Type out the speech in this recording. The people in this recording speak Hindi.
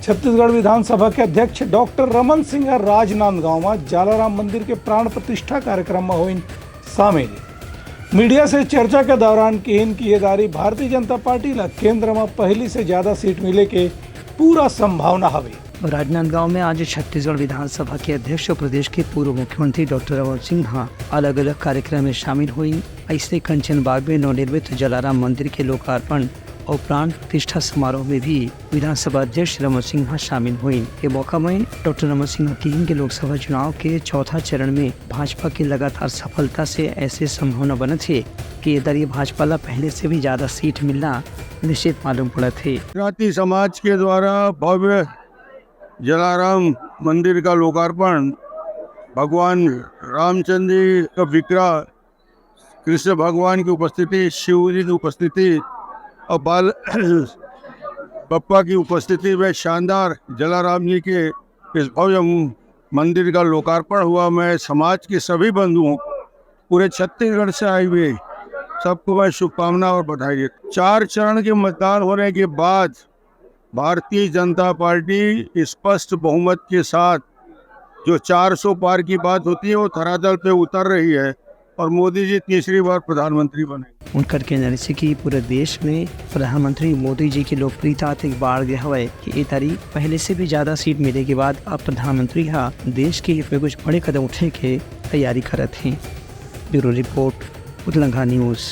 छत्तीसगढ़ विधानसभा के अध्यक्ष डॉक्टर रमन सिंह राजनांदगांव में जलाराम मंदिर के प्राण प्रतिष्ठा कार्यक्रम में हुई शामिल। मीडिया से चर्चा के दौरान कहन की ये दारी भारतीय जनता पार्टी ला केंद्र में पहली से ज्यादा सीट मिले के पूरा संभावना हवे। राजनांदगांव में आज छत्तीसगढ़ विधानसभा के अध्यक्ष और प्रदेश के पूर्व मुख्यमंत्री डॉक्टर रमन सिंह अलग अलग कार्यक्रम में शामिल हुई। ऐसे कंचनबाग में नवनिर्मित जलाराम मंदिर के लोकार्पण और प्राण प्रतिष्ठा समारोह में भी विधानसभा अध्यक्ष रमन सिंह शामिल हुई। के मौका में डॉक्टर रमन सिंह टीम के लोकसभा चुनाव के चौथा चरण में भाजपा की लगातार सफलता से ऐसे संभावना बने थे कि ये भाजपा ला पहले से भी ज्यादा सीट मिलना निश्चित मालूम पड़ा थे। जाति समाज के द्वारा भव्य जलाराम मंदिर का लोकार्पण, भगवान रामचंद्र जी का विग्रह, कृष्ण भगवान की उपस्थिति, शिव जी की उपस्थिति और बाल बप्पा की उपस्थिति में शानदार जलाराम जी के इस भव्य मंदिर का लोकार्पण हुआ। मैं समाज के सभी बंधुओं, पूरे छत्तीसगढ़ से आए हुए सबको मैं शुभकामना और बधाई देता। 4 चरण के मतदान होने के बाद भारतीय जनता पार्टी स्पष्ट बहुमत के साथ जो 400 पार की बात होती है वो धरातल पे उतर रही है और मोदी जी तीसरी बार प्रधानमंत्री बने। उनका कहना है कि पूरे देश में प्रधानमंत्री मोदी जी की लोकप्रियता एक बाढ़ गया हुआ है कि ये तारीख पहले से भी ज्यादा सीट मिले के बाद अब प्रधानमंत्री देश के हित में कुछ बड़े कदम उठने के तैयारी कर रहे थे। ब्यूरो रिपोर्ट, उतलंघा न्यूज़।